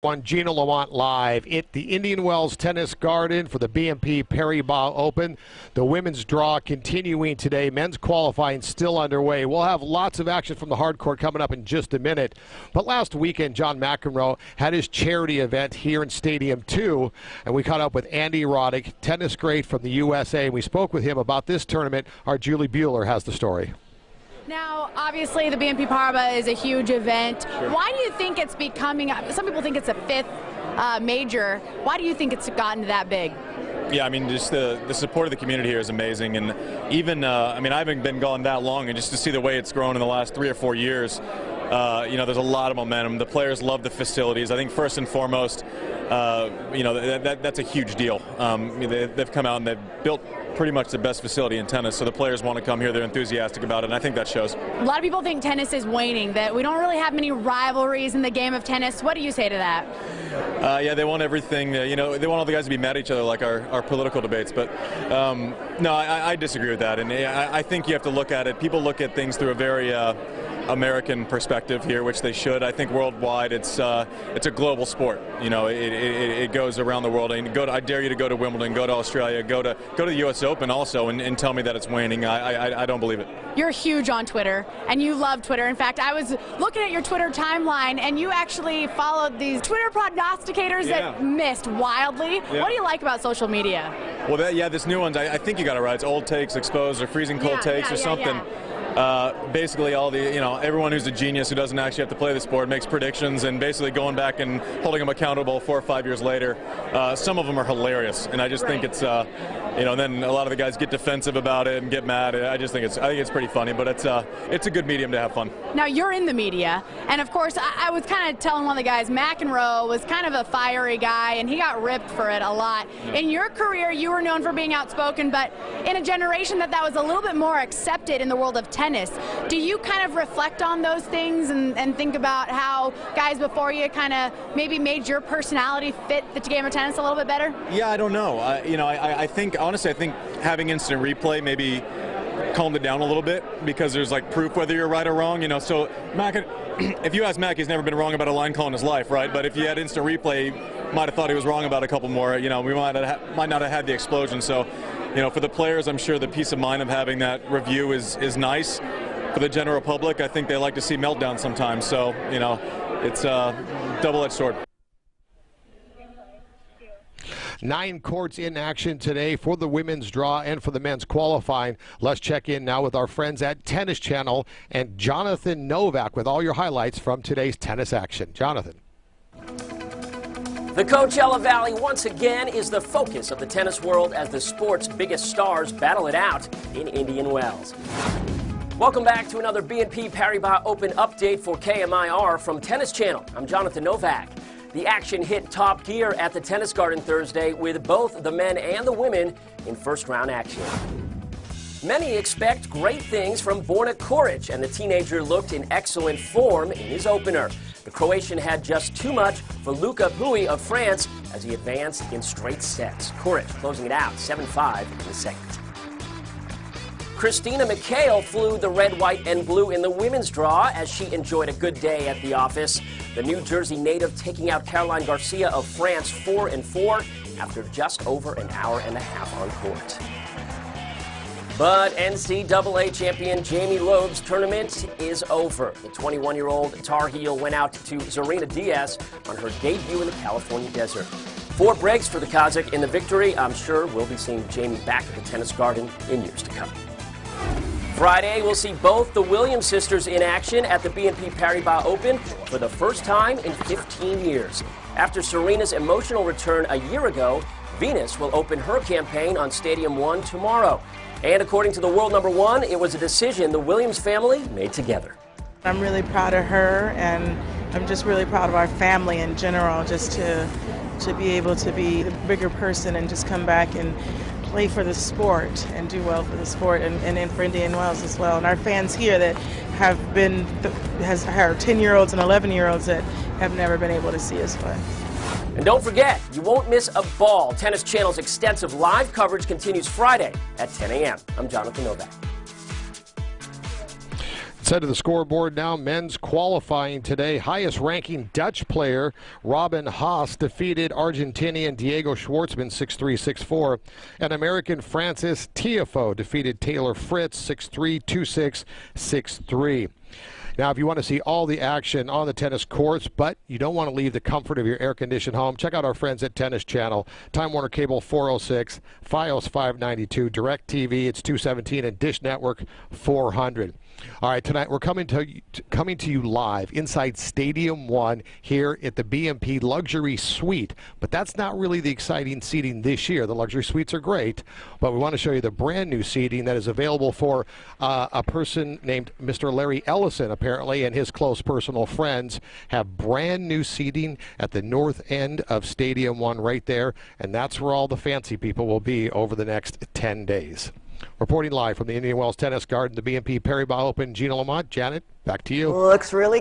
On Gino, Lamont live at the Indian Wells Tennis Garden for the BNP Paribas Open. The women's draw continuing today. Men's qualifying still underway. We'll have lots of action from the hard court coming up in just a minute. But last weekend, John McEnroe had his charity event here in Stadium 2, and we caught up with Andy Roddick, tennis great from the USA, and we spoke with him about this tournament. Our Julie Buehler has the story. Now, obviously, the BNP Paribas is a huge event. Sure. Why do you think it's becoming, some people think it's a fifth major. Why do you think it's gotten that big? Yeah, I mean, just the support of the community here is amazing. And even, I mean, I haven't been gone that long, and just to see the way it's grown in the last 3 or 4 years, you know, there's a lot of momentum. The players love the facilities. I think first and foremost, you know, that's a huge deal. They've come out and they've built pretty much the best facility in tennis, so the players want to come here. They're enthusiastic about it, and I think that shows. A lot of people think tennis is waning, that we don't really have many rivalries in the game of tennis. What do you say to that? Yeah, they want everything, you know, they want all the guys to be mad at each other like our political debates, but no, I disagree with that, and I think you have to look at it. People look at things through a very American perspective here, which they should. I think worldwide it's a global sport. You know, it goes around the world. And I dare you to go to Wimbledon, go to Australia, go to the U.S. Open also, and tell me that it's waning. I don't believe it. You're huge on Twitter, and you love Twitter. In fact, I was looking at your Twitter timeline, and you actually followed these Twitter prognosticators that missed wildly. Yeah. What do you like about social media? Well, yeah, this new one, I think you got it right. It's old takes exposed, or freezing cold takes, or something. Basically, all the, you know, everyone who's a genius who doesn't actually have to play the sport makes predictions, and basically going back and holding them accountable 4 or 5 years later. Some of them are hilarious, and I just think it's, you know, then a lot of the guys get defensive about it and get mad. I think it's pretty funny, but it's a good medium to have fun. Now, you're in the media, and of course, I was kind of telling one of the guys, McEnroe was kind of a fiery guy, and he got ripped for it a lot. Yeah. In your career, you were known for being outspoken, but in a generation that was a little bit more accepted in the world of tennis, do you kind of reflect on those things and think about how guys before you kind of maybe made your personality fit the game of tennis a little bit better? Yeah, I don't know. You know, I think, honestly, I think having instant replay maybe calmed it down a little bit, because there's like proof whether you're right or wrong, you know. So if you ask Mac, he's never been wrong about a line call in his life, right? But if you had instant replay, he might have thought he was wrong about a couple more. You know, we might not have had the explosion. So, you know, for the players, I'm sure the peace of mind of having that review is nice. For the general public, I think they like to see meltdowns sometimes. So, you know, it's a double-edged sword. 9 courts in action today for the women's draw and for the men's qualifying. Let's check in now with our friends at Tennis Channel and Jonathan Novak with all your highlights from today's tennis action. Jonathan. The Coachella Valley once again is the focus of the tennis world as the sport's biggest stars battle it out in Indian Wells. Welcome back to another BNP Paribas Open update for KMIR from Tennis Channel. I'm Jonathan Novak. The action hit top gear at the Tennis Garden Thursday with both the men and the women in first-round action. Many expect great things from Borna Coric, and the teenager looked in excellent form in his opener. The Croatian had just too much for Luca Pouille of France as he advanced in straight sets. Coric closing it out 7-5 in the second. Christina McHale flew the red, white, and blue in the women's draw as she enjoyed a good day at the office. The New Jersey native taking out Caroline Garcia of France 4-4 after just over an hour and a half on court. But NCAA champion Jamie Loeb's tournament is over. The 21-year-old Tar Heel went out to Zarina Diaz on her debut in the California desert. 4 breaks for the Kazakh in the victory. I'm sure we'll be seeing Jamie back at the Tennis Garden in years to come. Friday, we'll see both the Williams sisters in action at the BNP Paribas Open for the first time in 15 years. After Serena's emotional return a year ago, Venus will open her campaign on Stadium 1 tomorrow. And according to the world number 1, it was a decision the Williams family made together. I'm really proud of her, and I'm just really proud of our family in general, just to be able to be the bigger person and just come back and play for the sport and do well for the sport, and for Indian Wells as well. And our fans here that have been, our 10-year-olds and 11-year-olds that have never been able to see us play. And don't forget, you won't miss a ball. Tennis Channel's extensive live coverage continues Friday at 10 a.m. I'm Jonathan Novak. Let's head to the scoreboard now. Men's qualifying today. Highest ranking Dutch player Robin Haas defeated Argentinian Diego Schwartzman 6-3, 6-4. And American Francis Tiafoe defeated Taylor Fritz 6-3, 2-6, 6-3. Now, if you want to see all the action on the tennis courts, but you don't want to leave the comfort of your air-conditioned home, check out our friends at Tennis Channel. Time Warner Cable 406, Fios 592, DirecTV it's 217, and Dish Network 400. All right, tonight we're coming to you live inside Stadium 1 here at the BNP Luxury Suite. But that's not really the exciting seating this year. The luxury suites are great, but we want to show you the brand new seating that is available for a person named Mr. Larry Ellison, apparently, and his close personal friends have brand new seating at the north end of Stadium 1 right there, and that's where all the fancy people will be over the next 10 days. Reporting live from the Indian Wells Tennis Garden, the BNP Paribas Open, Gino Lamont. Janet, back to you. Looks really